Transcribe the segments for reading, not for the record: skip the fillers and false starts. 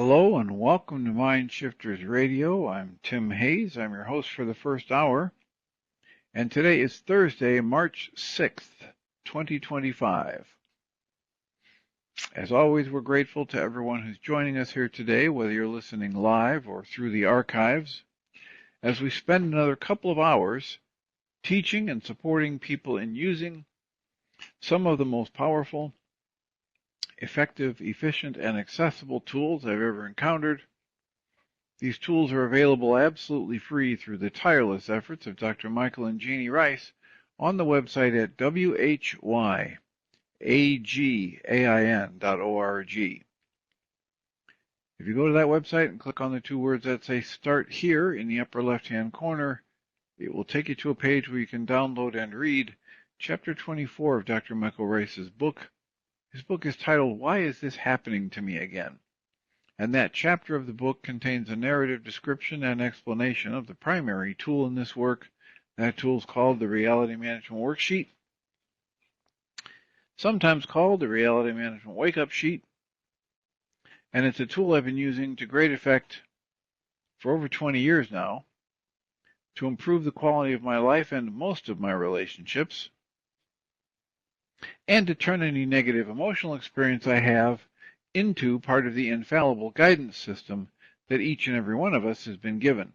Hello and welcome to Mind Shifters Radio. I'm Tim Hayes. I'm your host for the first hour. And today is Thursday, March 6th, 2025. As always, we're grateful to everyone who's joining us here today, whether you're listening live or through the archives, as we spend another couple of hours teaching and supporting people in using some of the most powerful, effective, efficient, and accessible tools I've ever encountered. These tools are available absolutely free through the tireless efforts of Dr. Michael and Jeanie Ryce on the website at whyagain.org. If you go to that website and click on the two words that say Start Here in the upper left-hand corner, it will take you to a page where you can download and read Chapter 24 of Dr. Michael Ryce's book. His book is titled, Why Is This Happening to Me Again? And that chapter of the book contains a narrative description and explanation of the primary tool in this work. That tool is called the Reality Management Worksheet, sometimes called the Reality Management Wake-Up Sheet. And it's a tool I've been using to great effect for over 20 years now to improve the quality of my life and most of my relationships, and to turn any negative emotional experience I have into part of the infallible guidance system that each and every one of us has been given.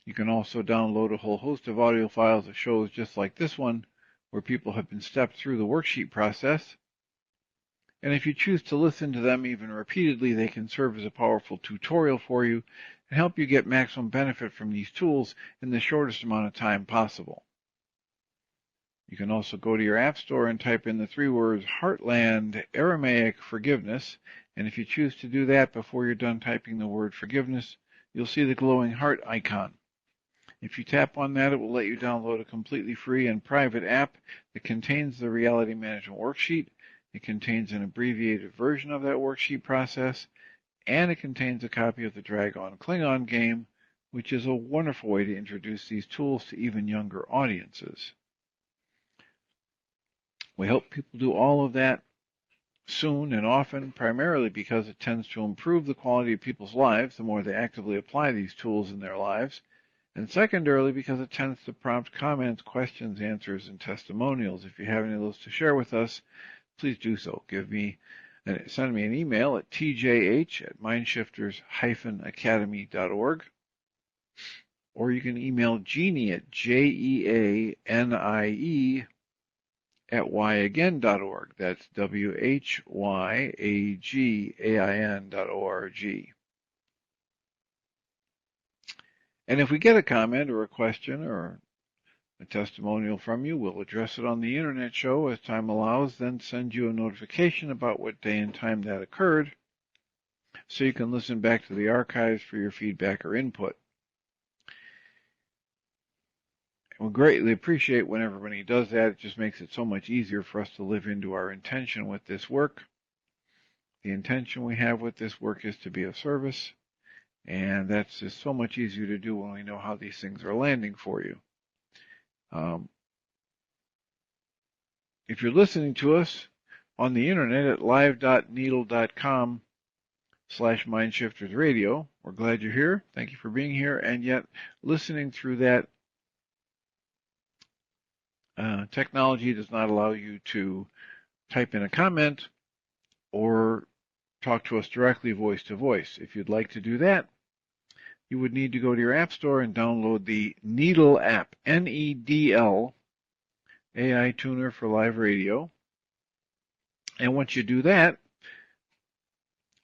You can also download a whole host of audio files of shows just like this one, where people have been stepped through the worksheet process. And if you choose to listen to them even repeatedly, they can serve as a powerful tutorial for you and help you get maximum benefit from these tools in the shortest amount of time possible. You can also go to your App Store and type in the three words Heartland Aramaic Forgiveness, and if you choose to do that before you're done typing the word forgiveness, you'll see the glowing heart icon. If you tap on that, it will let you download a completely free and private app that contains the Reality Management Worksheet. It contains an abbreviated version of that worksheet process, and it contains a copy of the Dragon Klingon game, which is a wonderful way to introduce these tools to even younger audiences. We hope people do all of that soon and often, primarily because it tends to improve the quality of people's lives the more they actively apply these tools in their lives, and secondarily because it tends to prompt comments, questions, answers, and testimonials. If you have any of those to share with us, please do so. Send me an email at tjh@mindshifters-academy.org, or you can email Jeanie at jeanie@whyagain.org. That's whyagain.org. And if we get a comment or a question or a testimonial from you, we'll address it on the internet show as time allows, then send you a notification about what day and time that occurred, so you can listen back to the archives for your feedback or input. We greatly appreciate when everybody does that. It just makes it so much easier for us to live into our intention with this work. The intention we have with this work is to be of service, and that's just so much easier to do when we know how these things are landing for you. If you're listening to us on the internet at live.needle.com/mindshiftersradio, we're glad you're here. Thank you for being here. And yet, listening through that technology does not allow you to type in a comment or talk to us directly voice to voice. If you'd like to do that, you would need to go to your App Store and download the Needle app, N-E-D-L, AI tuner for live radio. And once you do that,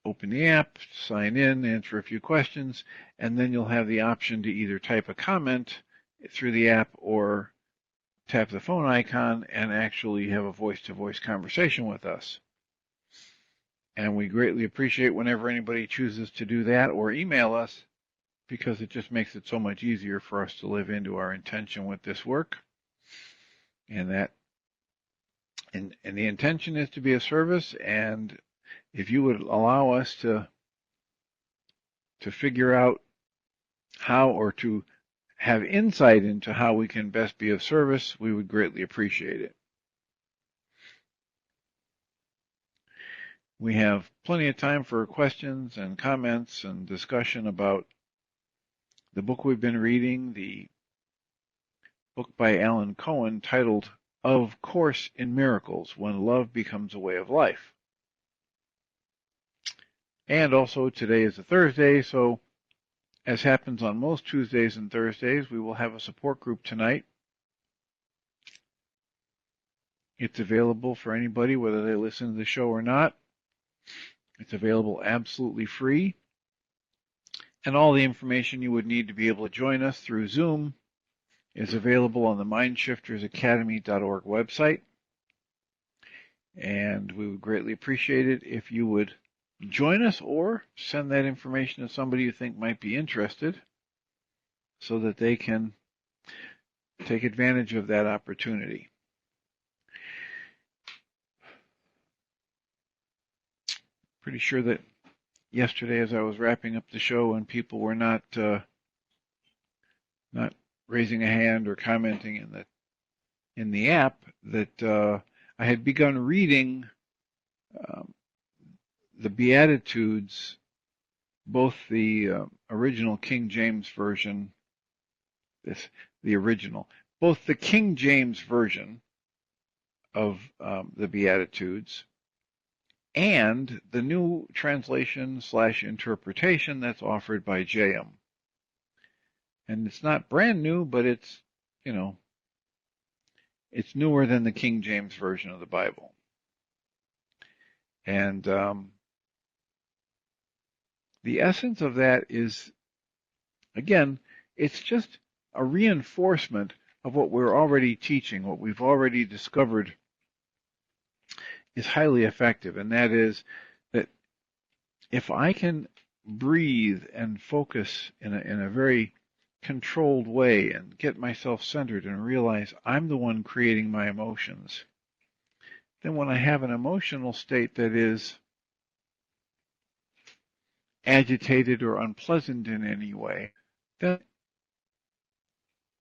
open the app, sign in, answer a few questions, and then you'll have the option to either type a comment through the app or tap the phone icon and actually have a voice-to-voice conversation with us. And we greatly appreciate whenever anybody chooses to do that or email us, because it just makes it so much easier for us to live into our intention with this work. And the intention is to be of service, and if you would allow us to figure out how, or to have insight into how we can best be of service, we would greatly appreciate it. We have plenty of time for questions and comments and discussion about the book we've been reading, the book by Alan Cohen titled Of Course in Miracles, When Love Becomes a Way of Life. And also today is a Thursday, so as happens on most Tuesdays and Thursdays, we will have a support group tonight. It's available for anybody, whether they listen to the show or not. It's available absolutely free. And all the information you would need to be able to join us through Zoom is available on the mindshiftersacademy.org website. And we would greatly appreciate it if you would join us or send that information to somebody you think might be interested so that they can take advantage of that opportunity. Pretty sure that yesterday, as I was wrapping up the show and people were not raising a hand or commenting in the app, that I had begun reading the Beatitudes, both the original King James version, both the King James version of the Beatitudes and the new translation / interpretation that's offered by J.M. And it's not brand new, but it's, it's newer than the King James version of the Bible. And the essence of that is, again, it's just a reinforcement of what we're already teaching, what we've already discovered is highly effective, and that is that if I can breathe and focus in a very controlled way and get myself centered and realize I'm the one creating my emotions, then when I have an emotional state that is agitated or unpleasant in any way, then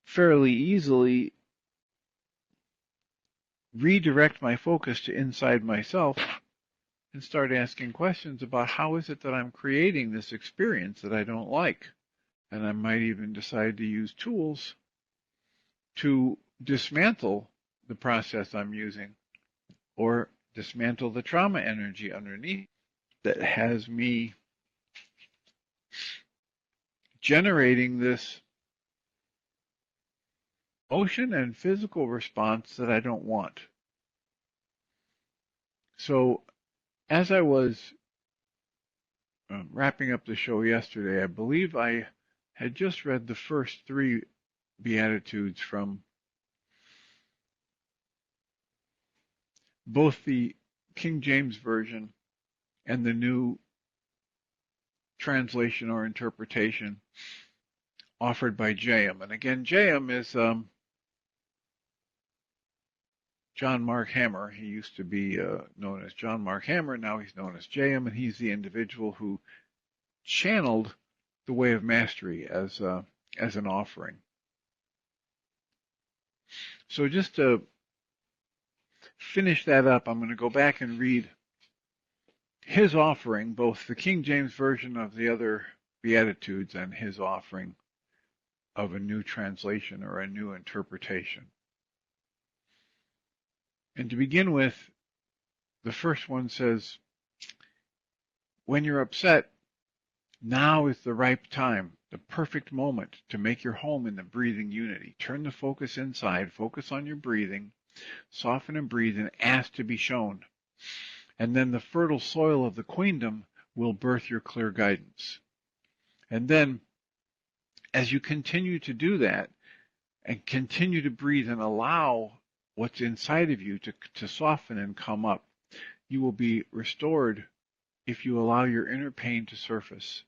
fairly easily redirect my focus to inside myself and start asking questions about how is it that I'm creating this experience that I don't like. And I might even decide to use tools to dismantle the process I'm using or dismantle the trauma energy underneath that has me generating this emotion and physical response that I don't want. So as I was wrapping up the show yesterday, I believe I had just read the first 3 Beatitudes from both the King James Version and the new translation or interpretation offered by J.M. And again, J.M. is John Mark Hammer. He used to be known as John Mark Hammer. Now he's known as J.M., and he's the individual who channeled the Way of Mastery as an offering. So just to finish that up, I'm going to go back and read his offering, both the King James Version of the other Beatitudes and his offering of a new translation or a new interpretation. And to begin with, the first one says, when you're upset, now is the ripe time, the perfect moment to make your home in the breathing unity. Turn the focus inside, focus on your breathing, soften and breathe, and ask to be shown. And then the fertile soil of the queendom will birth your clear guidance. And then, as you continue to do that, and continue to breathe and allow what's inside of you to soften and come up, you will be restored if you allow your inner pain to surface.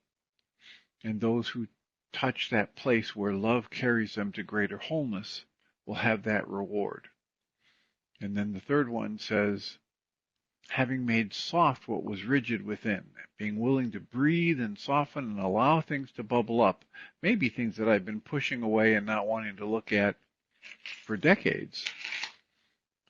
And those who touch that place where love carries them to greater wholeness will have that reward. And then the third one says, having made soft what was rigid within, being willing to breathe and soften and allow things to bubble up, maybe things that I've been pushing away and not wanting to look at for decades.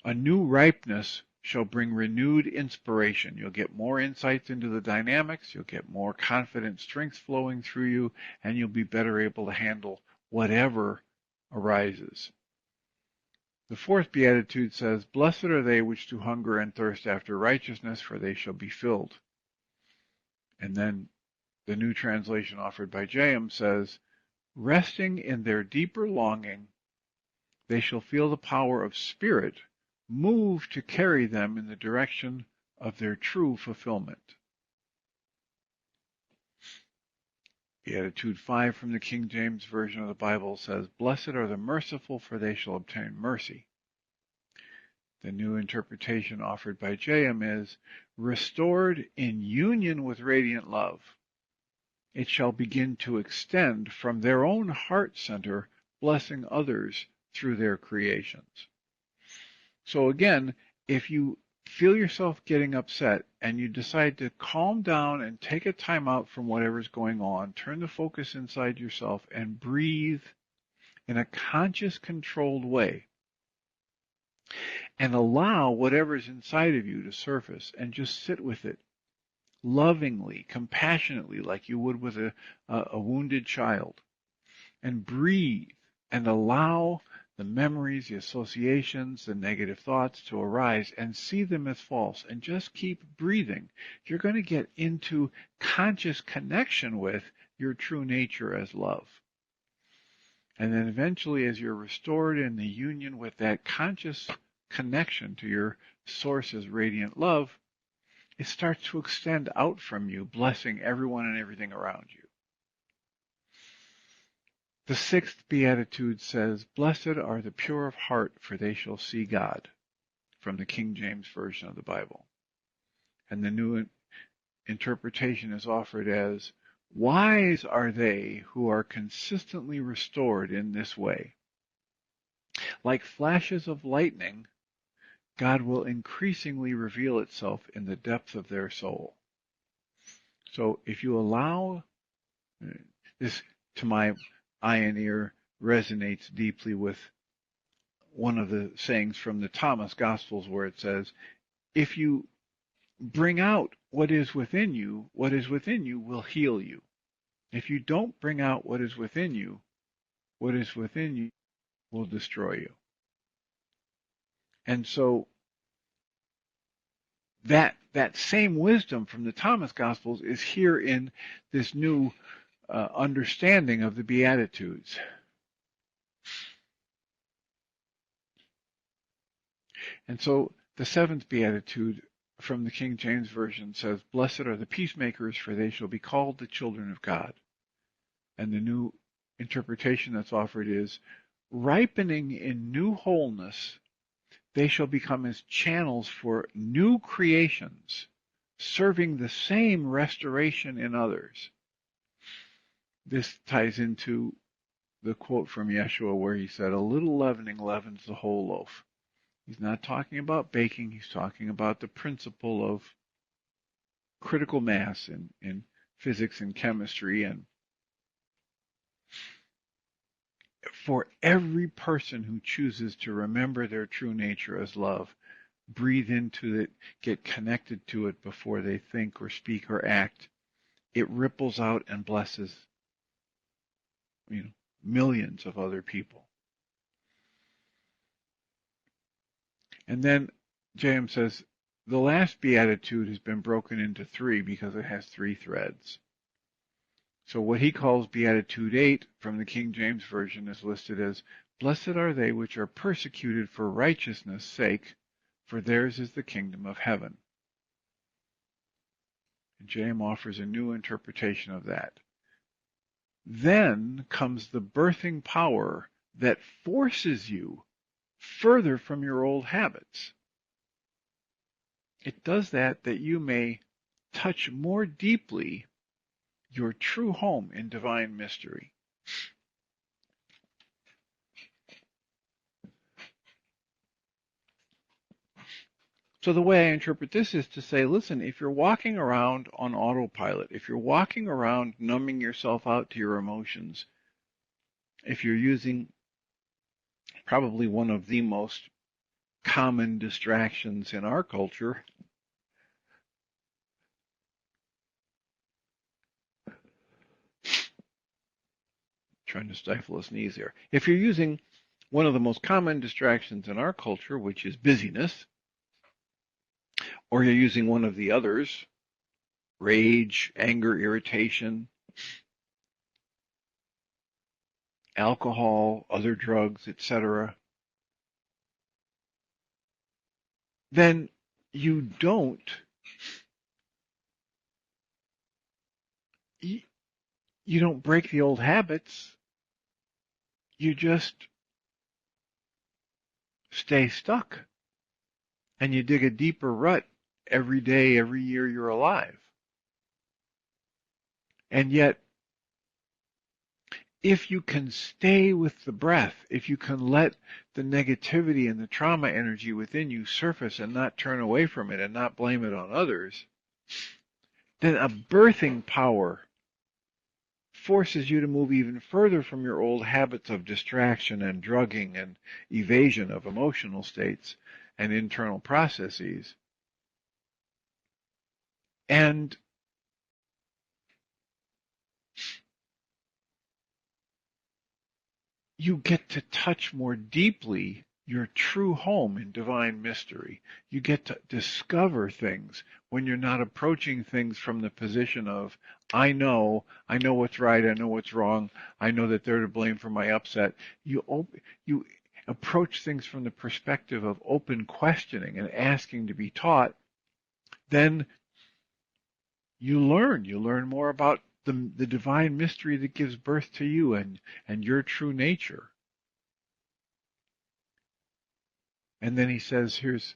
A new ripeness shall bring renewed inspiration. You'll get more insights into the dynamics, you'll get more confident strength flowing through you, and you'll be better able to handle whatever arises. The fourth beatitude says, "Blessed are they which do hunger and thirst after righteousness, for they shall be filled." And then the new translation offered by J.M. says, "Resting in their deeper longing, they shall feel the power of spirit move to carry them in the direction of their true fulfillment." Beatitude 5 from the King James Version of the Bible says, "Blessed are the merciful, for they shall obtain mercy." The new interpretation offered by J.M. is, "Restored in union with radiant love, it shall begin to extend from their own heart center, blessing others through their creations." So again, if you feel yourself getting upset and you decide to calm down and take a time out from whatever's going on, turn the focus inside yourself and breathe in a conscious, controlled way, and allow whatever's inside of you to surface and just sit with it lovingly, compassionately, like you would with a wounded child, and breathe and allow the memories, the associations, the negative thoughts to arise, and see them as false, and just keep breathing. You're going to get into conscious connection with your true nature as love. And then eventually, as you're restored in the union with that conscious connection to your source's radiant love, it starts to extend out from you, blessing everyone and everything around you. The sixth beatitude says, "Blessed are the pure of heart, for they shall see God," from the King James Version of the Bible. And the new interpretation is offered as, "Wise are they who are consistently restored in this way. Like flashes of lightning, God will increasingly reveal itself in the depth of their soul." So if you allow this, to my eye and ear, resonates deeply with one of the sayings from the Thomas Gospels, where it says, if you bring out what is within you will heal you. If you don't bring out what is within you will destroy you. And so that same wisdom from the Thomas Gospels is here in this new understanding of the Beatitudes. And so the seventh Beatitude from the King James Version says, "Blessed are the peacemakers, for they shall be called the children of God." And the new interpretation that's offered is, "Ripening in new wholeness, they shall become as channels for new creations, serving the same restoration in others." This ties into the quote from Yeshua where he said, "A little leavening leavens the whole loaf." He's not talking about baking, he's talking about the principle of critical mass in physics and chemistry. And for every person who chooses to remember their true nature as love, breathe into it, get connected to it before they think or speak or act, it ripples out and blesses millions of other people. And then James says, the last beatitude has been broken into three because it has three threads. So what he calls Beatitude 8 from the King James Version is listed as, "Blessed are they which are persecuted for righteousness' sake, for theirs is the kingdom of heaven." And James offers a new interpretation of that. Then comes the birthing power that forces you further from your old habits. It does that you may touch more deeply your true home in divine mystery. So the way I interpret this is to say, listen, if you're walking around on autopilot, if you're walking around numbing yourself out to your emotions, if you're using probably one of the most common distractions in our culture. Trying to stifle a sneeze here. If you're using one of the most common distractions in our culture, which is busyness, or you're using one of the others, rage, anger, irritation, alcohol, other drugs, etc., then you don't break the old habits. You just stay stuck, and you dig a deeper rut every day, every year you're alive. And yet, if you can stay with the breath, if you can let the negativity and the trauma energy within you surface and not turn away from it and not blame it on others, then a birthing power forces you to move even further from your old habits of distraction and drugging and evasion of emotional states and internal processes. And you get to touch more deeply your true home in divine mystery. You get to discover things when you're not approaching things from the position of, I know what's right, I know what's wrong, I know that they're to blame for my upset. You approach things from the perspective of open questioning and asking to be taught. Then you learn more about the divine mystery that gives birth to you and your true nature. And then he says, here's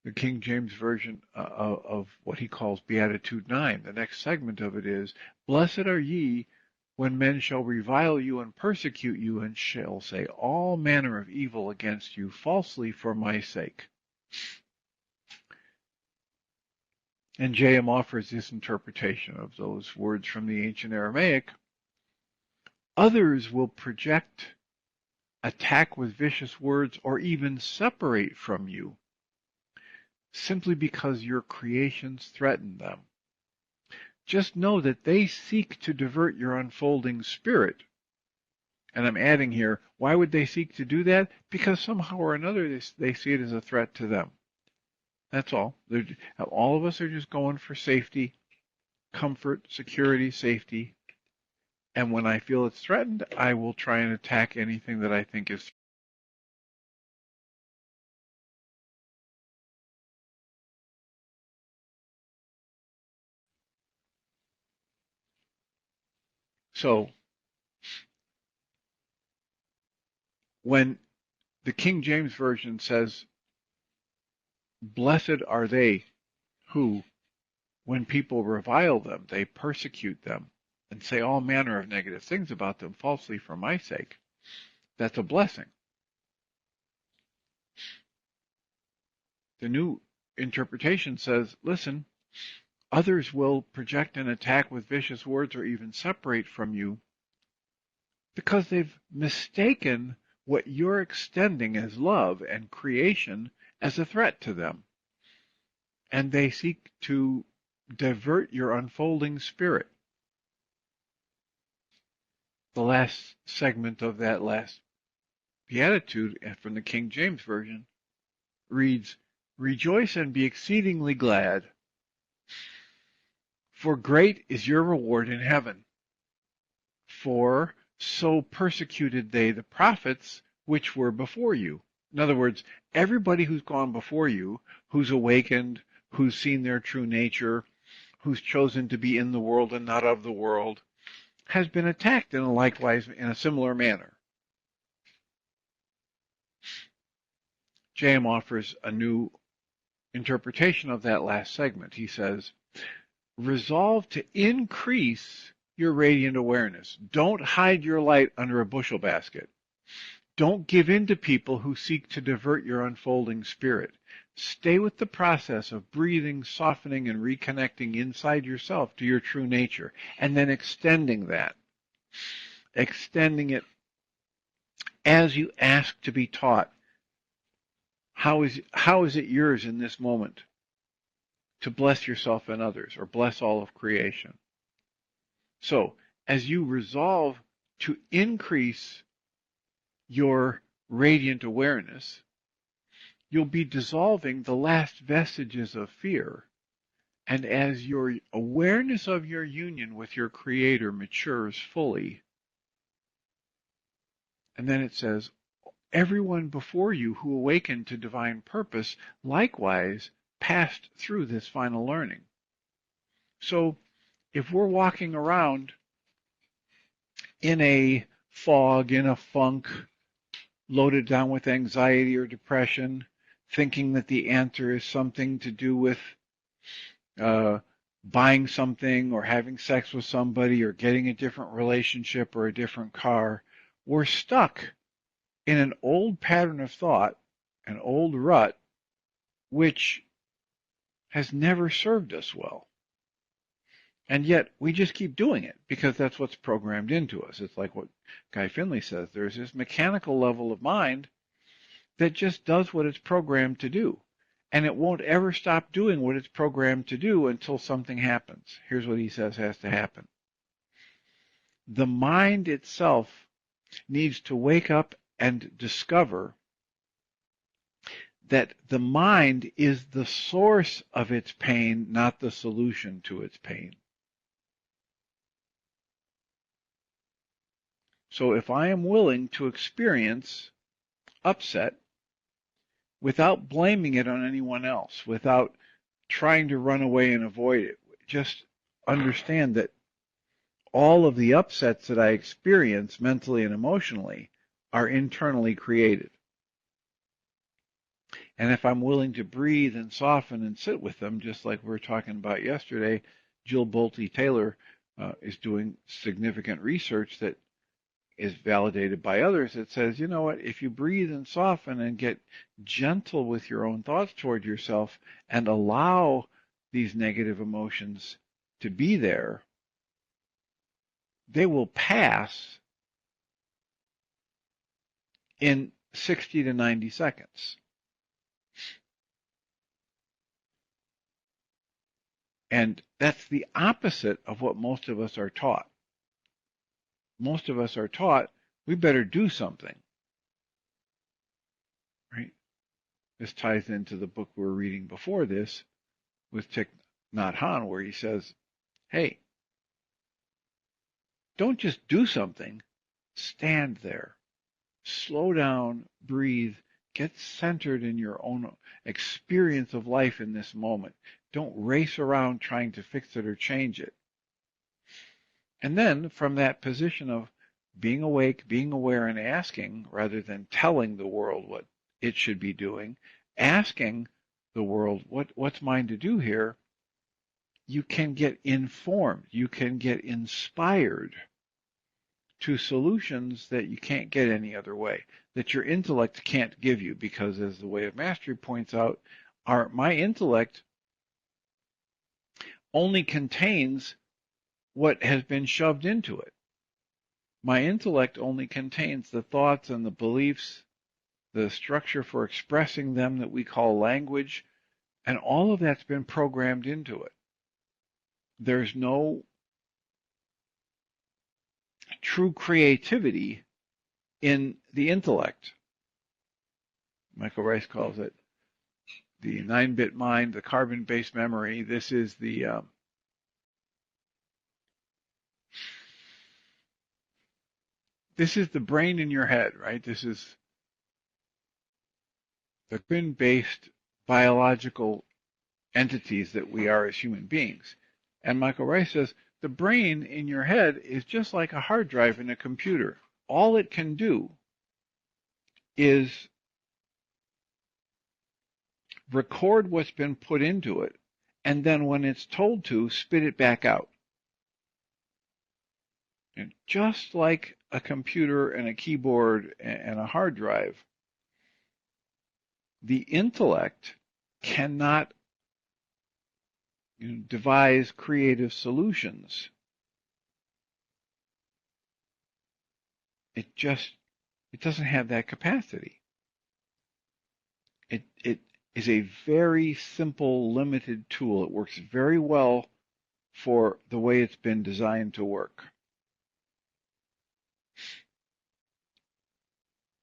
the King James Version of what he calls Beatitude 9. The next segment of it is, blessed are ye when men shall revile you and persecute you and shall say all manner of evil against you falsely for my sake. And J.M. offers this interpretation of those words from the ancient Aramaic. Others will project, attack with vicious words, or even separate from you, simply because your creations threaten them. Just know that they seek to divert your unfolding spirit. And I'm adding here, why would they seek to do that? Because somehow or another they see it as a threat to them. That's all. All of us are just going for safety, comfort, security, safety. And when I feel it's threatened, I will try and attack anything that I think is. So when the King James Version says, blessed are they who, when people revile them, they persecute them and say all manner of negative things about them falsely for my sake, that's a blessing. The New Interpretation says, listen, others will project an attack with vicious words or even separate from you because they've mistaken what you're extending as love and creation as a threat to them. And they seek to divert your unfolding spirit. The last segment of that last Beatitude from the King James Version reads, rejoice and be exceedingly glad, for great is your reward in heaven. For so persecuted they the prophets which were before you. In other words, everybody who's gone before you, who's awakened, who's seen their true nature, who's chosen to be in the world and not of the world, has been attacked in a similar manner. J.M. offers a new interpretation of that last segment. He says, resolve to increase your radiant awareness. Don't hide your light under a bushel basket. Don't give in to people who seek to divert your unfolding spirit. Stay with the process of breathing, softening, and reconnecting inside yourself to your true nature, and then extending that. Extending it as you ask to be taught How is it yours in this moment to bless yourself and others, or bless all of creation? So, as you resolve to increase your radiant awareness, you'll be dissolving the last vestiges of fear. And as your awareness of your union with your Creator matures fully, and then it says, everyone before you who awakened to divine purpose likewise passed through this final learning. So if we're walking around in a fog, in a funk, loaded down with anxiety or depression, thinking that the answer is something to do with buying something or having sex with somebody or getting a different relationship or a different car, we're stuck in an old pattern of thought, an old rut, which has never served us well. And yet we just keep doing it because that's what's programmed into us. It's like what Guy Finley says. There's this mechanical level of mind that just does what it's programmed to do. And it won't ever stop doing what it's programmed to do until something happens. Here's what he says has to happen. The mind itself needs to wake up and discover that the mind is the source of its pain, not the solution to its pain. So if I am willing to experience upset without blaming it on anyone else, without trying to run away and avoid it, just understand that all of the upsets that I experience mentally and emotionally are internally created. And if I'm willing to breathe and soften and sit with them, just like we were talking about yesterday, Jill Bolte Taylor is doing significant research that is validated by others that says, you know what, if you breathe and soften and get gentle with your own thoughts toward yourself and allow these negative emotions to be there, they will pass in 60 to 90 seconds. And that's the opposite of what most of us are taught. Most of us are taught we better do something, right? This ties into the book we were reading before this with Thich Nhat Hanh, where he says, hey, don't just do something, stand there, slow down, breathe, get centered in your own experience of life in this moment. Don't race around trying to fix it or change it. And then from that position of being awake, being aware, and asking, rather than telling the world what it should be doing, asking the world, what's mine to do here, you can get informed, you can get inspired to solutions that you can't get any other way, that your intellect can't give you, because as the Way of Mastery points out, my intellect only contains what has been shoved into it. My intellect only contains the thoughts and the beliefs, the structure for expressing them that we call language, and all of that's been programmed into it. There's no true creativity in the intellect. Michael Ryce calls it the 9-bit mind, the carbon-based memory. This is the brain in your head, right? This is the carbon-based biological entities that we are as human beings. And Michael Ryce says the brain in your head is just like a hard drive in a computer. All it can do is record what's been put into it, and then when it's told to, spit it back out. And just like a computer and a keyboard and a hard drive, the intellect cannot devise creative solutions. It doesn't have that capacity. It is a very simple, limited tool. It works very well for the way it's been designed to work.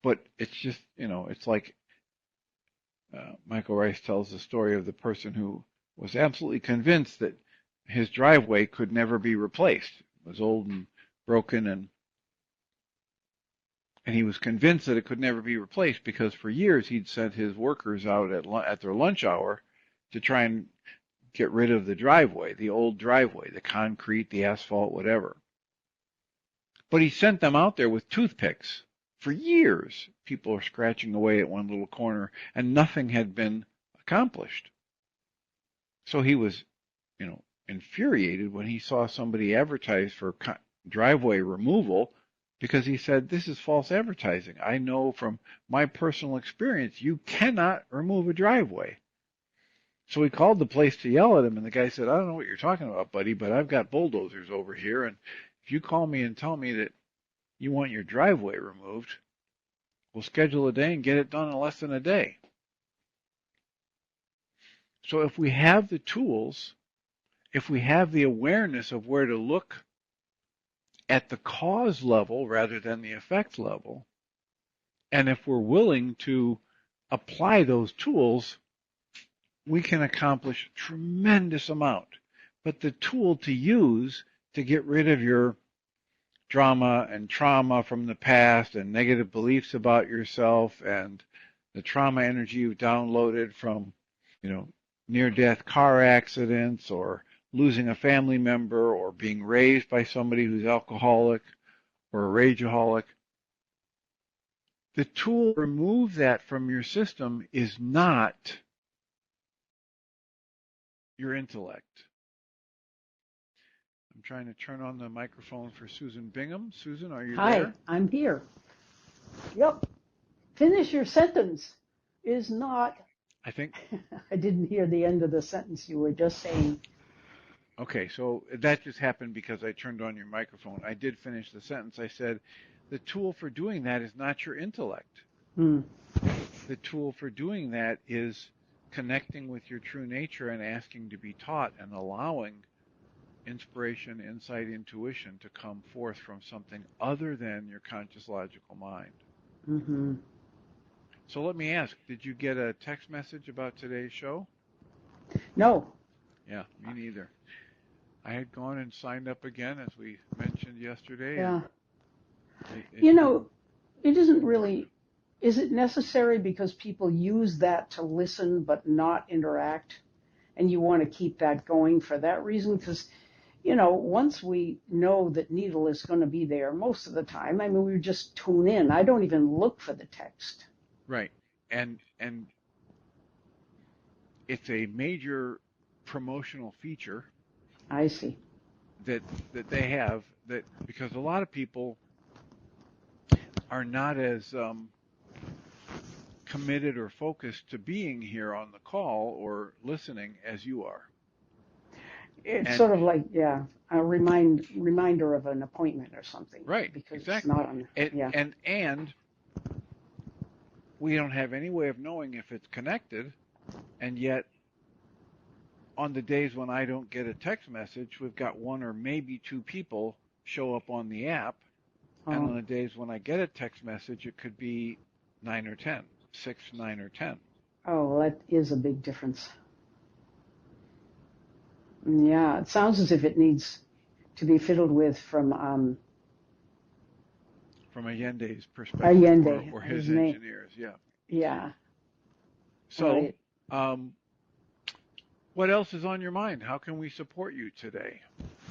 But it's just, it's like Michael Ryce tells the story of the person who was absolutely convinced that his driveway could never be replaced. It was old and broken, and he was convinced that it could never be replaced because for years he'd sent his workers out at their lunch hour to try and get rid of the driveway, the old driveway, the concrete, the asphalt, whatever. But he sent them out there with toothpicks. For years, people were scratching away at one little corner, and nothing had been accomplished. So he was, infuriated when he saw somebody advertise for driveway removal because he said, this is false advertising. I know from my personal experience, you cannot remove a driveway. So he called the place to yell at him, and the guy said, I don't know what you're talking about, buddy, but I've got bulldozers over here, and if you call me and tell me that you want your driveway removed, we'll schedule a day and get it done in less than a day. So if we have the tools, if we have the awareness of where to look at the cause level rather than the effect level, and if we're willing to apply those tools, we can accomplish a tremendous amount. But the tool to use to get rid of your drama and trauma from the past and negative beliefs about yourself and the trauma energy you've downloaded from, near-death car accidents or losing a family member or being raised by somebody who's alcoholic or a rageaholic. The tool to remove that from your system is not your intellect. I'm trying to turn on the microphone for Susan Bingham. Susan, are you there? Hi, I'm here. Yep. Finish your sentence is not. I think. I didn't hear the end of the sentence you were just saying. Okay, so that just happened because I turned on your microphone. I did finish the sentence. I said, the tool for doing that is not your intellect. The tool for doing that is connecting with your true nature and asking to be taught and allowing inspiration, insight, intuition to come forth from something other than your conscious logical mind. Mm-hmm. So let me ask, did you get a text message about today's show? No. Yeah, me neither. I had gone and signed up again, as we mentioned yesterday. Yeah. It isn't really, is it necessary because people use that to listen but not interact? And you want to keep that going for that reason? Because, once we know that Needle is going to be there most of the time, we just tune in. I don't even look for the text. Right. And it's a major promotional feature. I see. That they have, that because a lot of people are not as committed or focused to being here on the call or listening as you are. It's sort of like, a reminder of an appointment or something. Right, because exactly. It's not on, and we don't have any way of knowing if it's connected, and yet on the days when I don't get a text message, we've got one or maybe two people show up on the app. And on the days when I get a text message, it could be 9 or 10, 6, 9, or 10. Oh, well, that is a big difference. Yeah, it sounds as if it needs to be fiddled with from Allende's perspective, Allende, or his engineers, yeah. Yeah. So, right. What else is on your mind? How can we support you today?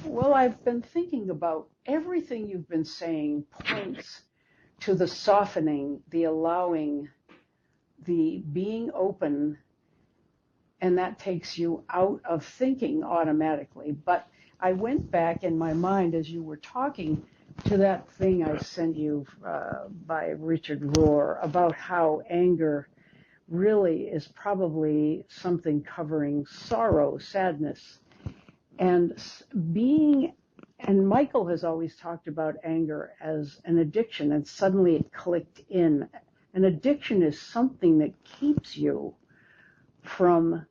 Well, I've been thinking about everything you've been saying points to the softening, the allowing, the being open, and that takes you out of thinking automatically. But I went back in my mind as you were talking to that thing I sent you by Richard Rohr about how anger really is probably something covering sorrow, sadness, and Michael has always talked about anger as an addiction, and suddenly it clicked in, An addiction is something that keeps you from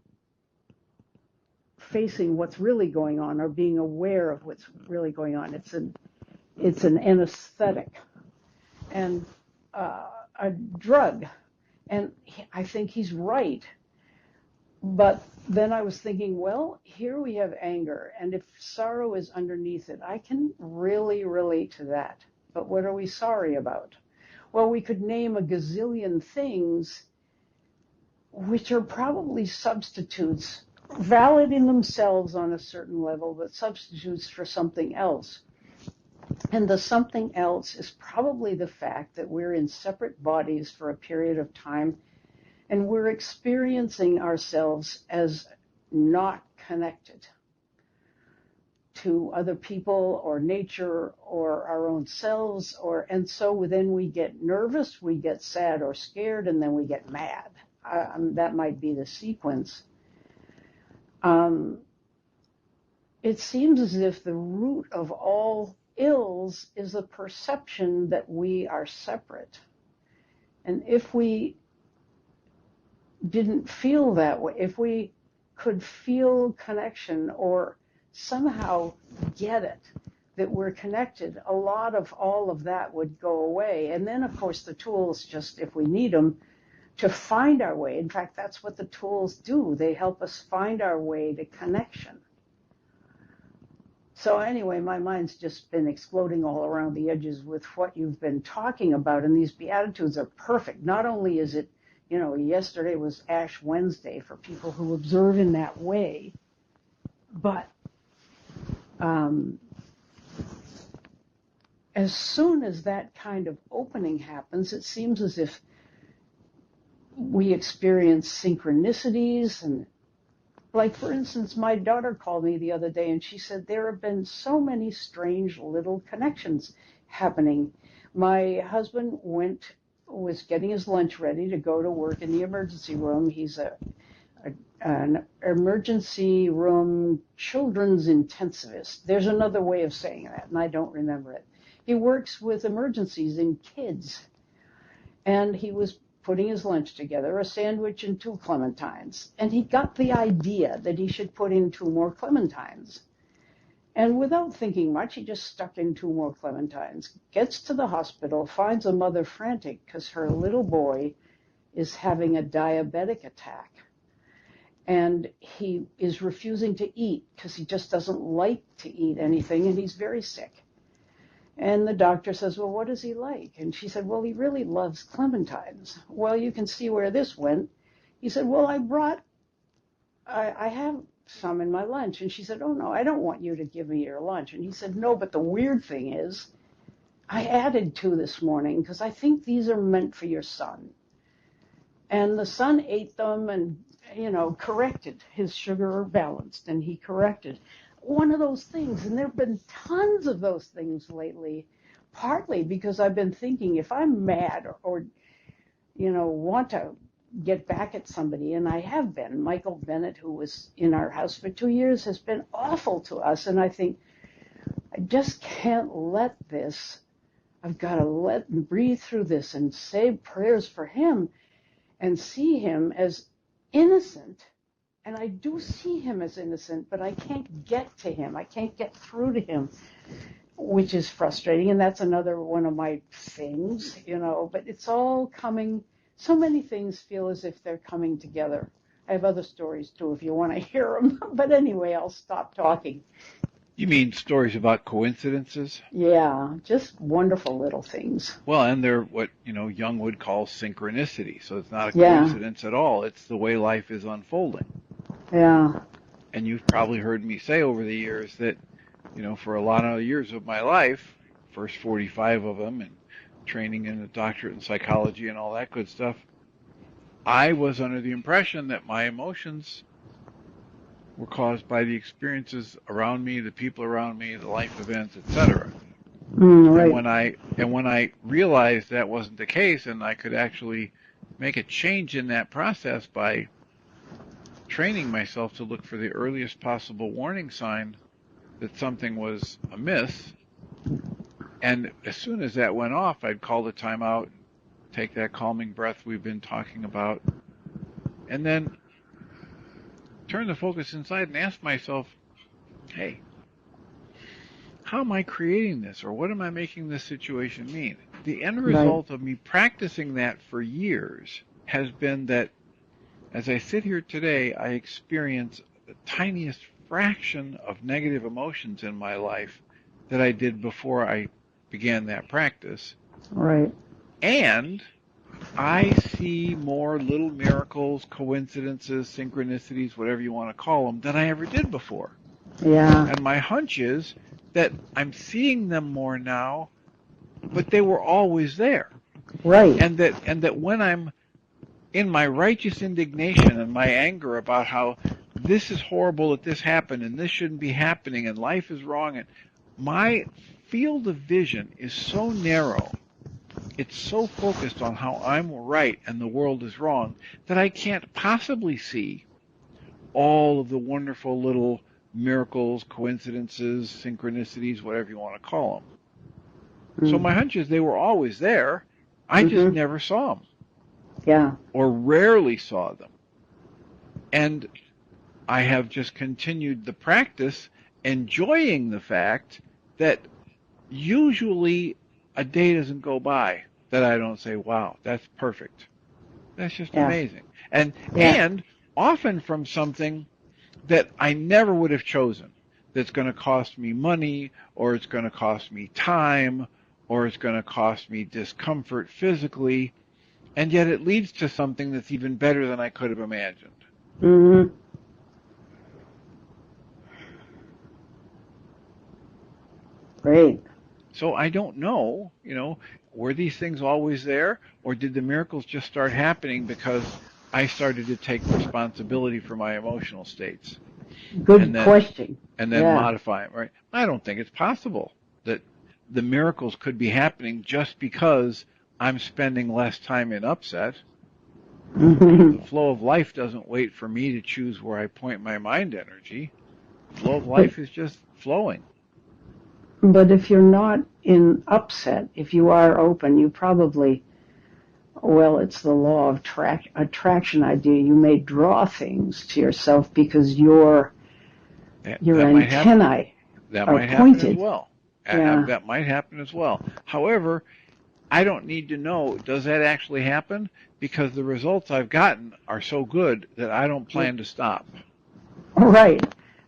facing what's really going on or being aware of what's really going on. It's an anesthetic and a drug. And I think he's right. But then I was thinking, well, here we have anger, and if sorrow is underneath it, I can really relate to that. But what are we sorry about? Well, we could name a gazillion things which are probably substitutes, valid in themselves on a certain level, but substitutes for something else. And the something else is probably the fact that we're in separate bodies for a period of time, and we're experiencing ourselves as not connected to other people or nature or our own selves, and so then we get nervous, we get sad or scared, and then we get mad. That might be the sequence. It seems as if the root of all ills is the perception that we are separate. And if we didn't feel that way, if we could feel connection or somehow get it, that we're connected, a lot of all of that would go away. And then, of course, the tools, just if we need them, to find our way. In fact, that's what the tools do. They help us find our way to connection. So anyway, my mind's just been exploding all around the edges with what you've been talking about, and these Beatitudes are perfect. Not only is it, yesterday was Ash Wednesday for people who observe in that way, but as soon as that kind of opening happens, it seems as if we experience synchronicities. And like, for instance, my daughter called me the other day and she said there have been so many strange little connections happening. My husband was getting his lunch ready to go to work in the emergency room. He's an emergency room children's intensivist. There's another way of saying that, and I don't remember it. He works with emergencies in kids. And he was putting his lunch together, a sandwich and 2 clementines. And he got the idea that he should put in 2 more clementines. And without thinking much, he just stuck in 2 more clementines, gets to the hospital, finds a mother frantic because her little boy is having a diabetic attack. And he is refusing to eat because he just doesn't like to eat anything, and he's very sick. And the doctor says, well, what does he like? And she said, well, he really loves clementines. Well, you can see where this went. He said, well, I have some in my lunch. And she said, oh, no, I don't want you to give me your lunch. And he said, no, but the weird thing is I added 2 this morning because I think these are meant for your son. And the son ate them and, corrected. His sugar balanced, and he corrected one of those things. And there have been tons of those things lately, partly because I've been thinking if I'm mad or want to get back at somebody, and I have been. Michael Bennett, who was in our house for 2 years, has been awful to us. And I think I just can't let this. I've got to let and breathe through this and say prayers for him and see him as innocent. And I do see him as innocent, but I can't get to him. I can't get through to him, which is frustrating. And that's another one of my things, but it's all coming. So many things feel as if they're coming together. I have other stories too, if you want to hear them. But anyway, I'll stop talking. You mean stories about coincidences? Yeah, just wonderful little things. Well, and they're what, Jung would call synchronicity. So it's not a coincidence at all. It's the way life is unfolding. Yeah. And you've probably heard me say over the years that, for a lot of years of my life, first 45 of them, and training in a doctorate in psychology and all that good stuff, I was under the impression that my emotions were caused by the experiences around me, the people around me, the life events, etc. Right. And when I realized that wasn't the case, and I could actually make a change in that process by training myself to look for the earliest possible warning sign that something was amiss, and as soon as that went off, I'd call the timeout, take that calming breath we've been talking about, and then turn the focus inside and ask myself, hey, how am I creating this, or what am I making this situation mean? The end result of me practicing that for years has been that as I sit here today, I experience the tiniest fraction of negative emotions in my life that I did before I began that practice. Right. And I see more little miracles, coincidences, synchronicities, whatever you want to call them, than I ever did before. Yeah. And my hunch is that I'm seeing them more now, but they were always there. Right. And that when I'm in my righteous indignation and my anger about how this is horrible that this happened and this shouldn't be happening and life is wrong, and my field of vision is so narrow, it's so focused on how I'm right and the world is wrong, that I can't possibly see all of the wonderful little miracles, coincidences, synchronicities, whatever you want to call them. So my hunch is they were always there. I just never saw them. Yeah. Or rarely saw them. And I have just continued the practice, enjoying the fact that usually a day doesn't go by that I don't say, wow, that's perfect. That's just amazing. And often from something that I never would have chosen, that's going to cost me money, or it's going to cost me time, or it's going to cost me discomfort physically, and yet it leads to something that's even better than I could have imagined. Mm-hmm. Great. So I don't know, were these things always there, or did the miracles just start happening because I started to take responsibility for my emotional states? Good question. And then modify them, right? I don't think it's possible that the miracles could be happening just because I'm spending less time in upset. The flow of life doesn't wait for me to choose where I point my mind energy. The flow of life is just flowing. But if you're not in upset, if you are open, you probably, it's the law of attraction idea. You may draw things to yourself because your antennae are pointed. That might happen as well. However, I don't need to know, does that actually happen? Because the results I've gotten are so good that I don't plan to stop. Right.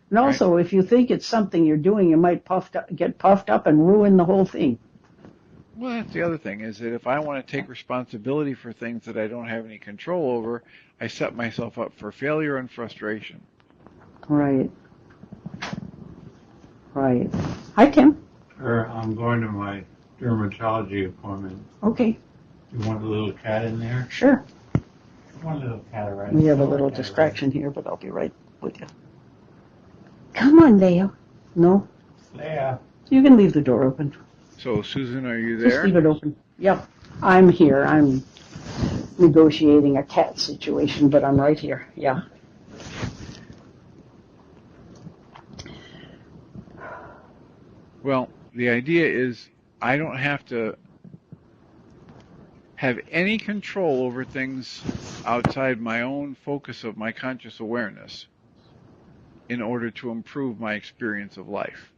And also, if you think it's something you're doing, you might get puffed up and ruin the whole thing. Well, that's the other thing, is that if I want to take responsibility for things that I don't have any control over, I set myself up for failure and frustration. Right. Right. Hi, Tim. I'm going to my dermatology appointment. Okay. You want a little cat in there? Sure. One little cat around. We have a little distraction here, but I'll be right with you. Come on, Leo. No? Leia. You can leave the door open. So, Susan, are you there? Just leave it open. Yep. I'm here. I'm negotiating a cat situation, but I'm right here. Yeah. Well, the idea is I don't have to have any control over things outside my own focus of my conscious awareness in order to improve my experience of life.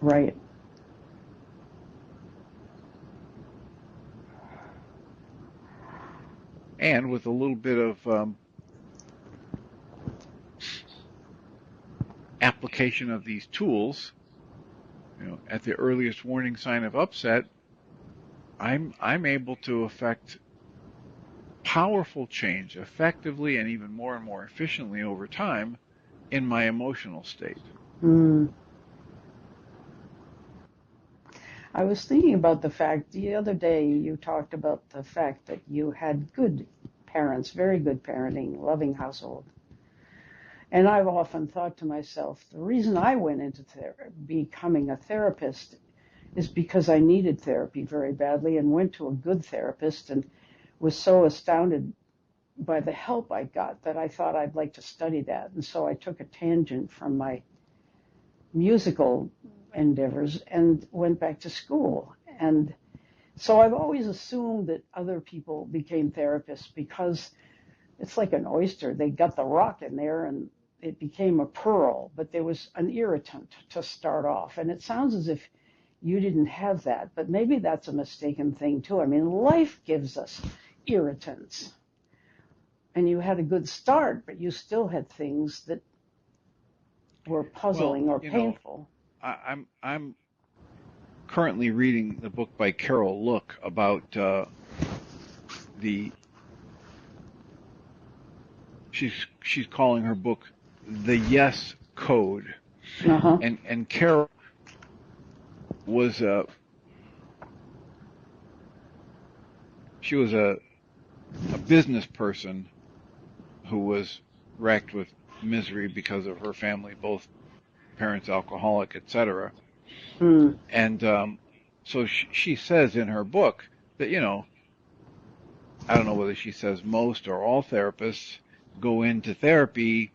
Right. And with a little bit of application of these tools, at the earliest warning sign of upset, I'm able to affect powerful change effectively and even more and more efficiently over time in my emotional state. I was thinking about the fact the other day you talked about the fact that you had good parents, very good parenting, loving household. And I've often thought to myself, the reason I went into becoming a therapist is because I needed therapy very badly and went to a good therapist and was so astounded by the help I got that I thought I'd like to study that. And so I took a tangent from my musical endeavors and went back to school. And So I've always assumed that other people became therapists because it's like an oyster. They got the rock in there and it became a pearl, but there was an irritant to start off. And it sounds as if you didn't have that, but maybe that's a mistaken thing too. I mean, life gives us irritants. And you had a good start, but you still had things that were puzzling or painful. I'm currently reading the book by Carol Look about she's calling her book The Yes Code. Uh-huh. And Carol was she was a business person who was racked with misery because of her family, both parents alcoholic, etc. And so she says in her book that, I don't know whether she says most or all therapists go into therapy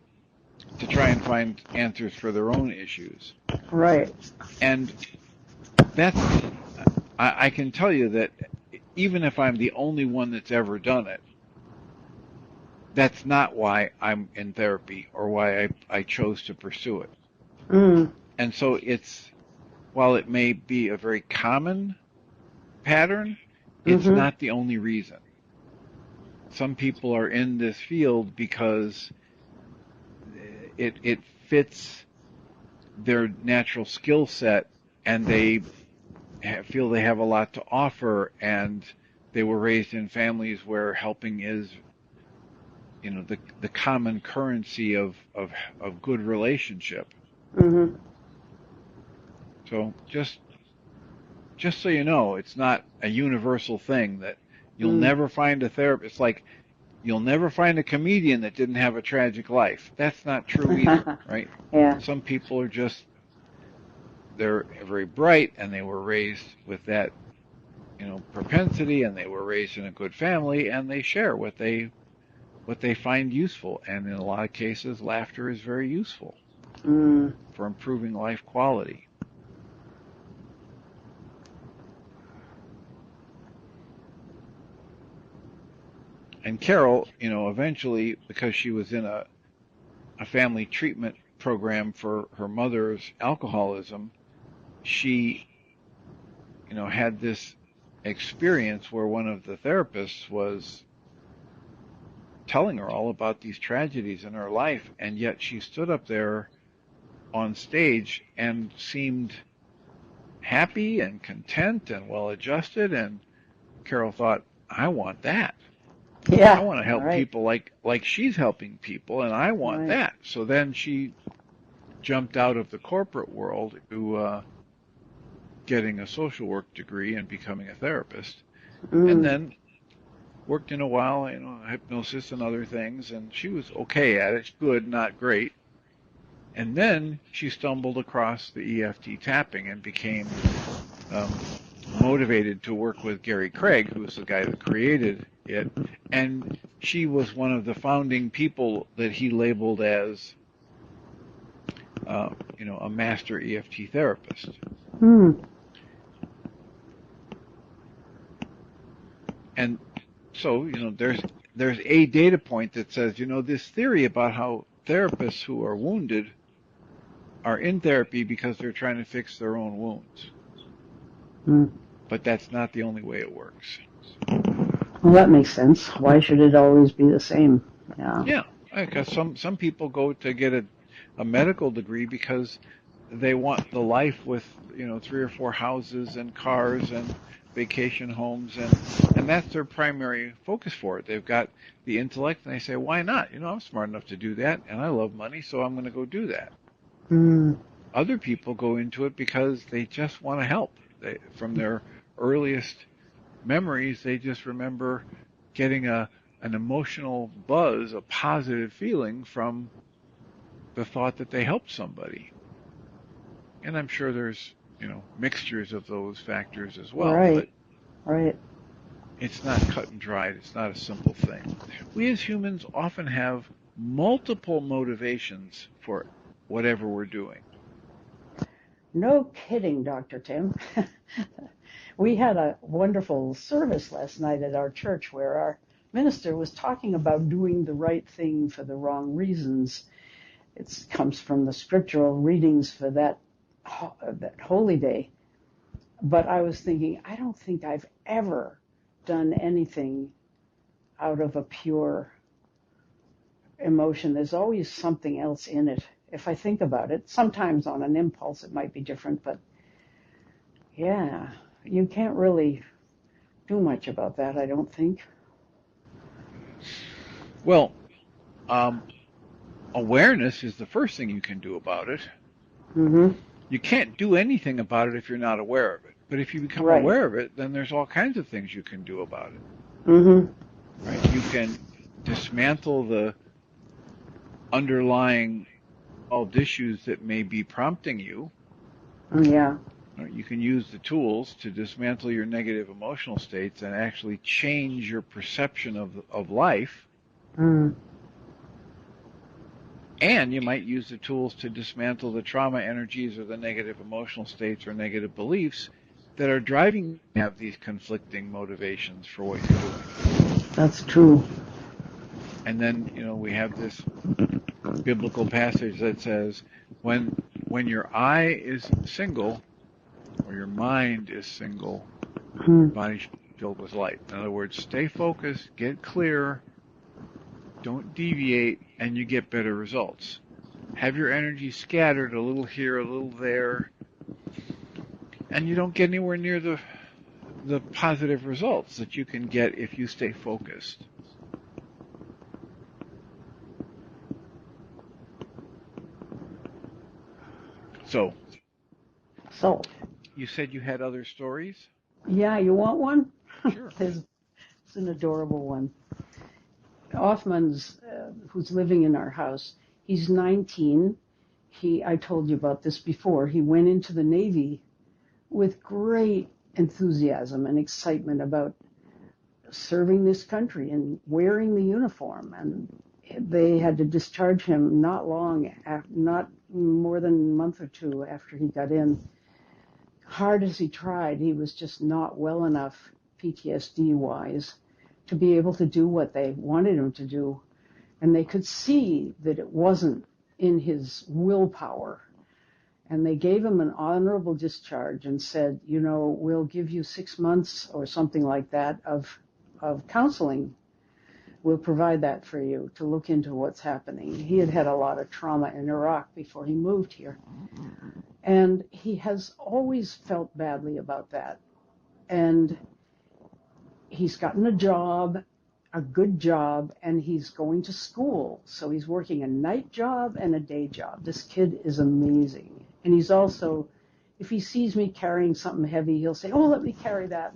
to try and find answers for their own issues. Right. And I can tell you that even if I'm the only one that's ever done it, that's not why I'm in therapy or why I chose to pursue it. And so while it may be a very common pattern, it's not the only reason. Some people are in this field because it fits their natural skill set, and they feel they have a lot to offer, and they were raised in families where helping is, the common currency of good relationship. So just so you know, it's not a universal thing that you'll never find a therapist. It's like you'll never find a comedian that didn't have a tragic life. That's not true either, right? Yeah. Some people are they're very bright, and they were raised with that, propensity, and they were raised in a good family, and they share what they find useful. And in a lot of cases, laughter is very useful for improving life quality. And Carol, eventually, because she was in a family treatment program for her mother's alcoholism, she, had this experience where one of the therapists was telling her all about these tragedies in her life, and yet she stood up there on stage and seemed happy and content and well-adjusted, and Carol thought, I want that. Yeah. I want to help people like she's helping people, and I want that. So then she jumped out of the corporate world to getting a social work degree and becoming a therapist, and then worked in a while, hypnosis and other things, and she was okay at it, good, not great. And then she stumbled across the EFT tapping and became motivated to work with Gary Craig, who was the guy that created it, and she was one of the founding people that he labeled as, a master EFT therapist. And so, there's a data point that says, this theory about how therapists who are wounded are in therapy because they're trying to fix their own wounds. But that's not the only way it works. Well, that makes sense. Why should it always be the same? Yeah, because some people go to get a medical degree because they want the life with 3 or 4 houses and cars and vacation homes, and that's their primary focus for it. They've got the intellect, and they say, why not? I'm smart enough to do that, and I love money, so I'm going to go do that. Other people go into it because they just want to help. From their earliest memories, they just remember getting an emotional buzz, a positive feeling from the thought that they helped somebody. And I'm sure there's, mixtures of those factors as well. Right. It's not cut and dried. It's not a simple thing. We as humans often have multiple motivations for whatever we're doing. No kidding, Dr. Tim. We had a wonderful service last night at our church where our minister was talking about doing the right thing for the wrong reasons. It comes from the scriptural readings for that holy day. But I was thinking, I don't think I've ever done anything out of a pure emotion. There's always something else in it. If I think about it, sometimes on an impulse it might be different, but yeah, you can't really do much about that, I don't think. Well, awareness is the first thing you can do about it. Mm-hmm. You can't do anything about it if you're not aware of it. But if you become Right. aware of it, then there's all kinds of things you can do about it. Mm-hmm. Right? You can dismantle the underlying issues that may be prompting you. Yeah. You can use the tools to dismantle your negative emotional states and actually change your perception of life. Mm. And you might use the tools to dismantle the trauma energies or the negative emotional states or negative beliefs that are driving you to have these conflicting motivations for what you're doing. That's true. And then, we have this biblical passage that says, when your eye is single, or your mind is single, your body should be filled with light. In other words, stay focused, get clear, don't deviate, and you get better results. Have your energy scattered a little here, a little there, and you don't get anywhere near the positive results that you can get if you stay focused. So, you said you had other stories? Yeah, you want one? Sure. It's an adorable one. Hoffman's, who's living in our house, he's 19. I told you about this before. He went into the Navy with great enthusiasm and excitement about serving this country and wearing the uniform. And they had to discharge him not more than a month or two after he got in. Hard as he tried, he was just not well enough PTSD-wise to be able to do what they wanted him to do. And they could see that it wasn't in his willpower. And they gave him an honorable discharge and said, we'll give you 6 months or something like that of counseling. We'll provide that for you to look into what's happening. He had had a lot of trauma in Iraq before he moved here. And he has always felt badly about that. And he's gotten a job, a good job, and he's going to school. So he's working a night job and a day job. This kid is amazing. And he's also, if he sees me carrying something heavy, he'll say, oh, let me carry that.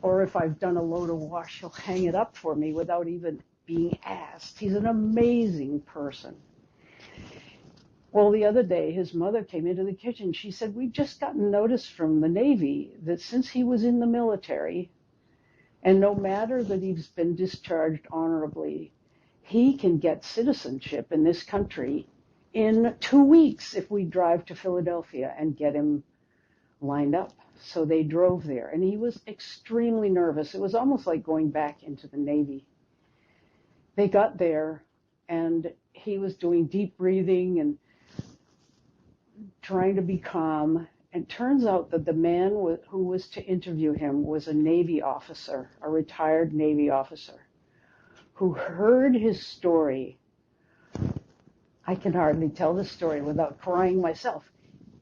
Or if I've done a load of wash, he'll hang it up for me without even being asked. He's an amazing person. Well, the other day, his mother came into the kitchen. She said, we've just gotten notice from the Navy that since he was in the military, and no matter that he's been discharged honorably, he can get citizenship in this country in 2 weeks if we drive to Philadelphia and get him lined up. So they drove there, and he was extremely nervous. It was almost like going back into the Navy. They got there, and he was doing deep breathing and trying to be calm. And turns out that the man who was to interview him was a Navy officer, a retired Navy officer, who heard his story. I can hardly tell this story without crying myself.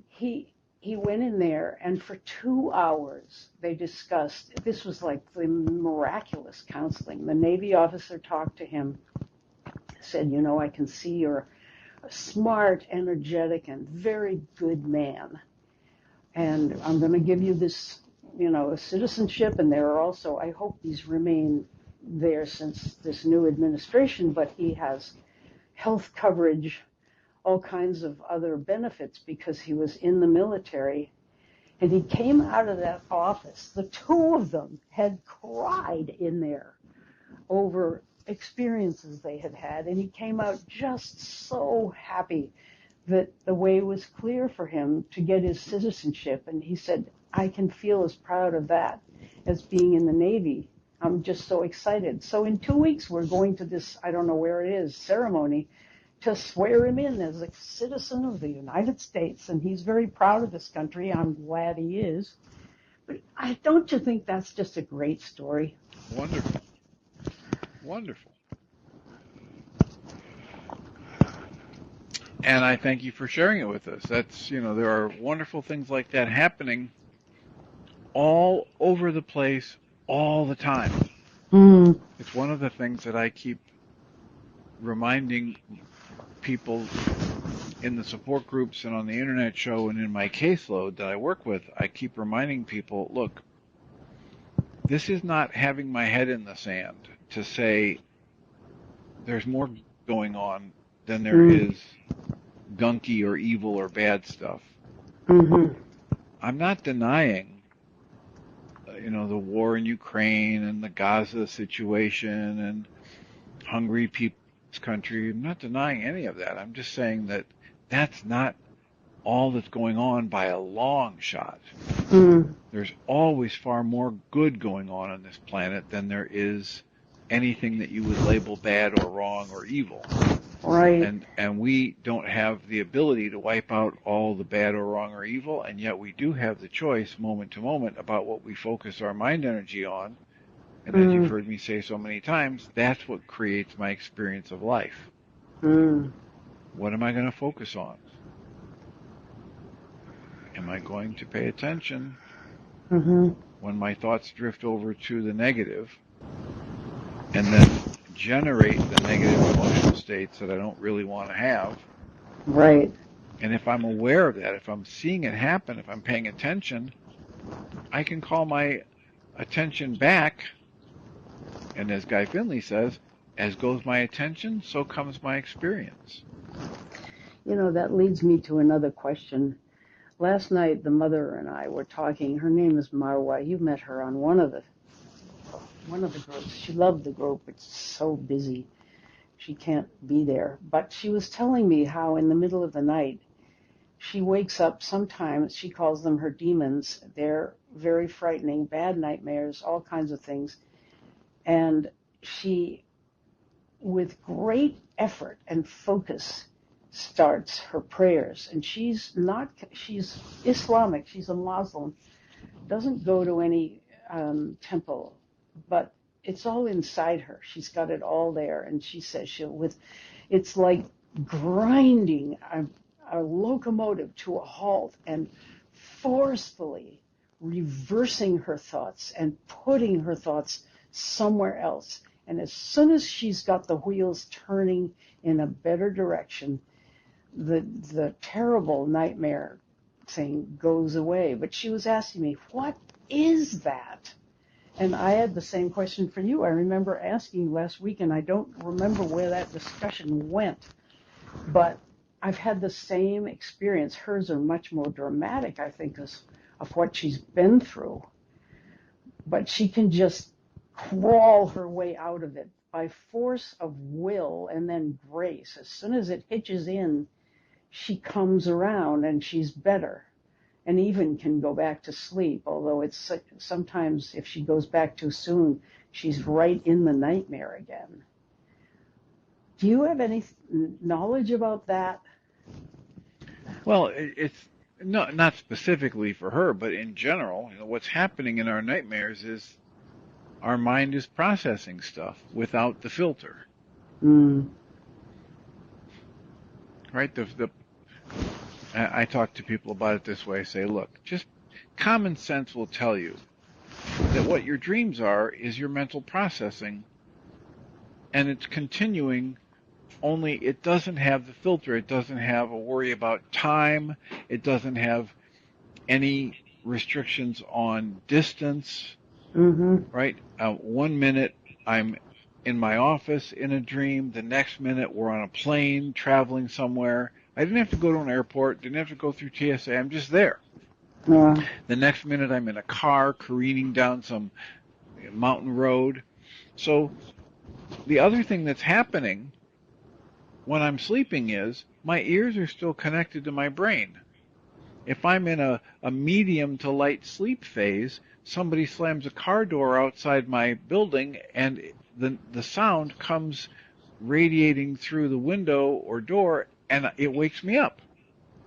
He went in there, and for 2 hours they discussed. This was like the miraculous counseling. The Navy officer talked to him, said, I can see you're a smart, energetic, and very good man. And I'm going to give you this, citizenship. And there are also, I hope these remain there since this new administration, but he has health coverage, all kinds of other benefits because he was in the military. And he came out of that office. The two of them had cried in there over experiences they had had. And he came out just so happy that the way was clear for him to get his citizenship. And he said, I can feel as proud of that as being in the Navy. I'm just so excited. So in 2 weeks, we're going to this, I don't know where it is, ceremony to swear him in as a citizen of the United States. And he's very proud of this country. I'm glad he is. But don't you think that's just a great story? Wonderful. Wonderful. And I thank you for sharing it with us. That's, there are wonderful things like that happening all over the place all the time. It's one of the things that I keep reminding people in the support groups and on the internet show and in my caseload that I work with. I keep reminding people, look, this is not having my head in the sand to say there's more going on than there is gunky or evil or bad stuff. I'm not denying, the war in Ukraine and the Gaza situation and hungry people's country. I'm not denying any of that. I'm just saying that that's not all that's going on by a long shot. There's always far more good going on this planet than there is anything that you would label bad or wrong or evil. Right. And we don't have the ability to wipe out all the bad or wrong or evil, and yet we do have the choice moment to moment about what we focus our mind energy on. And as you've heard me say so many times, that's what creates my experience of life. What am I going to focus on? Am I going to pay attention when my thoughts drift over to the negative and then generate the negative emotional states that I don't really want to have? Right. And if I'm aware of that, if I'm seeing it happen, if I'm paying attention, I can call my attention back. And as Guy Finley says, as goes my attention, so comes my experience. That leads me to another question. Last night, the mother and I were talking. Her name is Marwa. You met her on one of the groups. She loved the group. It's so busy. She can't be there. But she was telling me how in the middle of the night, she wakes up sometimes. She calls them her demons. They're very frightening, bad nightmares, all kinds of things. And she, with great effort and focus, starts her prayers. And she's Islamic, she's a Muslim, doesn't go to any temple, but it's all inside her. She's got it all there. And she says it's like grinding a locomotive to a halt and forcefully reversing her thoughts and putting her thoughts somewhere else. And as soon as she's got the wheels turning in a better direction, the terrible nightmare thing goes away. But she was asking me, what is that? And I had the same question for you. I remember asking last week, and I don't remember where that discussion went, but I've had the same experience. Hers are much more dramatic, I think, of what she's been through. But she can just crawl her way out of it by force of will and then grace. As soon as it hitches in, she comes around and she's better, and even can go back to sleep, although it's sometimes if she goes back too soon, she's right in the nightmare again. Do you have any knowledge about that? Well, it's not specifically for her, but in general, what's happening in our nightmares is our mind is processing stuff without the filter. Right? I talk to people about it this way. I say, look, just common sense will tell you that what your dreams are is your mental processing, and it's continuing, only it doesn't have the filter. It doesn't have a worry about time. It doesn't have any restrictions on distance. Right? 1 minute I'm in my office in a dream. The next minute we're on a plane traveling somewhere. I didn't have to go to an airport, didn't have to go through TSA, I'm just there. The next minute I'm in a car careening down some mountain road. So the other thing that's happening when I'm sleeping is my ears are still connected to my brain. If I'm in a medium to light sleep phase, somebody slams a car door outside my building and the sound comes radiating through the window or door and it wakes me up.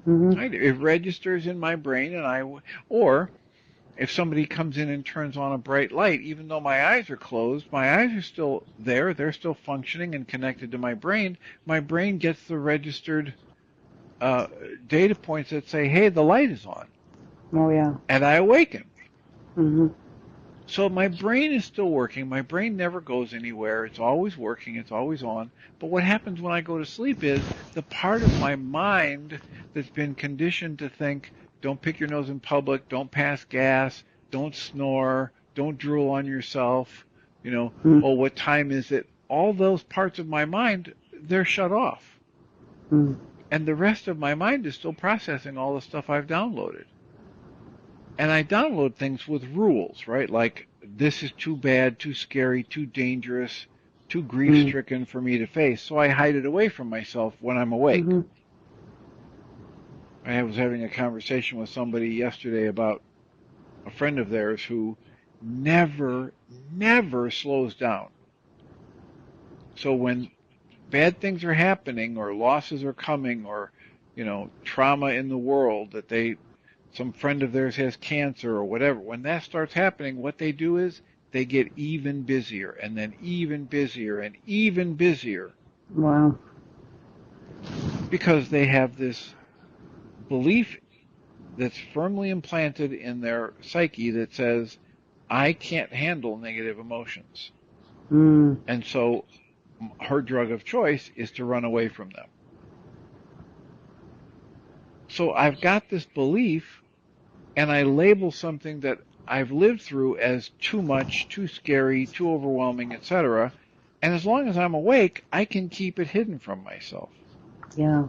Mm-hmm. Right? It registers in my brain or if somebody comes in and turns on a bright light, even though my eyes are closed, my eyes are still there, they're still functioning and connected to my brain. My brain gets the registered data points that say, hey, the light is on. Oh, yeah. And I awaken. Mm-hmm. So my brain is still working. My brain never goes anywhere. It's always working. It's always on. But what happens when I go to sleep is the part of my mind that's been conditioned to think, don't pick your nose in public, don't pass gas, don't snore, don't drool on yourself, Mm-hmm. oh, what time is it? All those parts of my mind, they're shut off. Mm-hmm. And the rest of my mind is still processing all the stuff I've downloaded. And I download things with rules, right? Like, this is too bad, too scary, too dangerous, too grief-stricken for me to face. So I hide it away from myself when I'm awake. Mm-hmm. I was having a conversation with somebody yesterday about a friend of theirs who never slows down. So when bad things are happening or losses are coming or, trauma in the world that some friend of theirs has cancer or whatever, when that starts happening, what they do is they get even busier and then even busier and even busier. Wow. Because they have this belief that's firmly implanted in their psyche that says, I can't handle negative emotions. Mm. And so her drug of choice is to run away from them. So I've got this belief and I label something that I've lived through as too much, too scary, too overwhelming, etc. And as long as I'm awake, I can keep it hidden from myself. Yeah.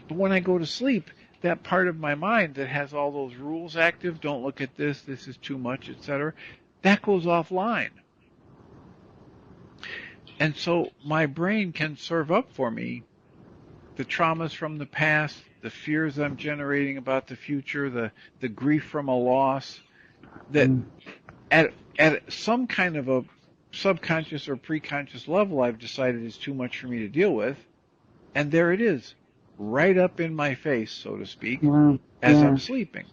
But when I go to sleep, that part of my mind that has all those rules active, don't look at this is too much, etc., that goes offline. And so my brain can serve up for me the traumas from the past, the fears I'm generating about the future, the grief from a loss, that at some kind of a subconscious or preconscious level I've decided is too much for me to deal with, and there it is, right up in my face, so to speak, Wow. as Yeah. I'm sleeping.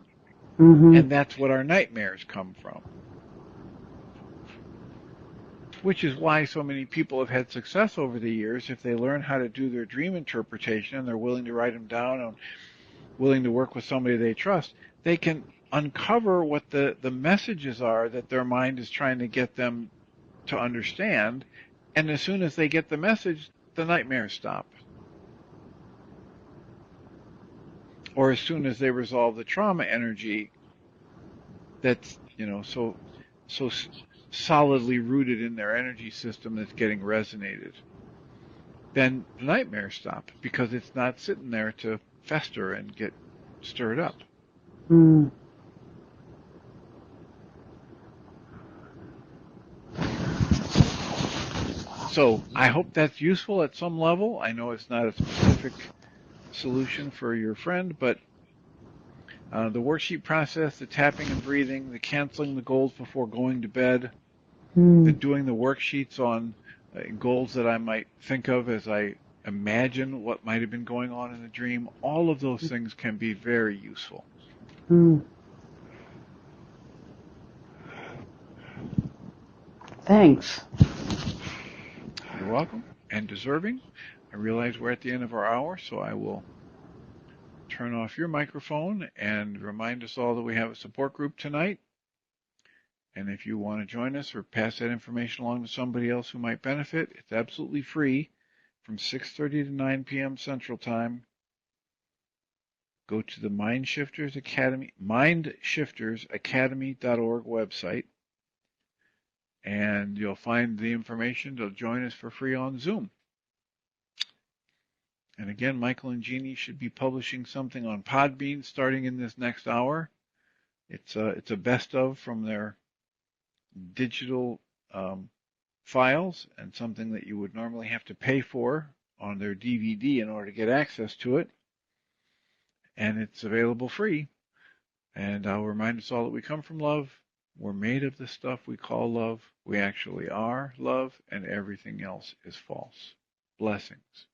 Mm-hmm. And that's what our nightmares come from. Which is why so many people have had success over the years if they learn how to do their dream interpretation and they're willing to write them down and willing to work with somebody they trust, they can uncover what the messages are that their mind is trying to get them to understand, and as soon as they get the message, the nightmares stop. Or as soon as they resolve the trauma energy that's, so solidly rooted in their energy system that's getting resonated, then the nightmares stop because it's not sitting there to fester and get stirred up. Mm. So I hope that's useful at some level. I know it's not a specific solution for your friend, but the worksheet process, the tapping and breathing, the canceling the goals before going to bed, the doing the worksheets on goals that I might think of as I imagine what might have been going on in the dream, all of those things can be very useful. Thanks. You're welcome and deserving. I realize we're at the end of our hour, so I will turn off your microphone and remind us all that we have a support group tonight. And if you want to join us or pass that information along to somebody else who might benefit, it's absolutely free from 6:30 to 9 p.m. Central Time. Go to the mindshiftersacademy.org website, and you'll find the information to join us for free on Zoom. And again, Michael and Jeanie should be publishing something on Podbean starting in this next hour. It's a best of from their digital files and something that you would normally have to pay for on their DVD in order to get access to it. And it's available free. And I'll remind us all that we come from love. We're made of the stuff we call love. We actually are love, and everything else is false. Blessings.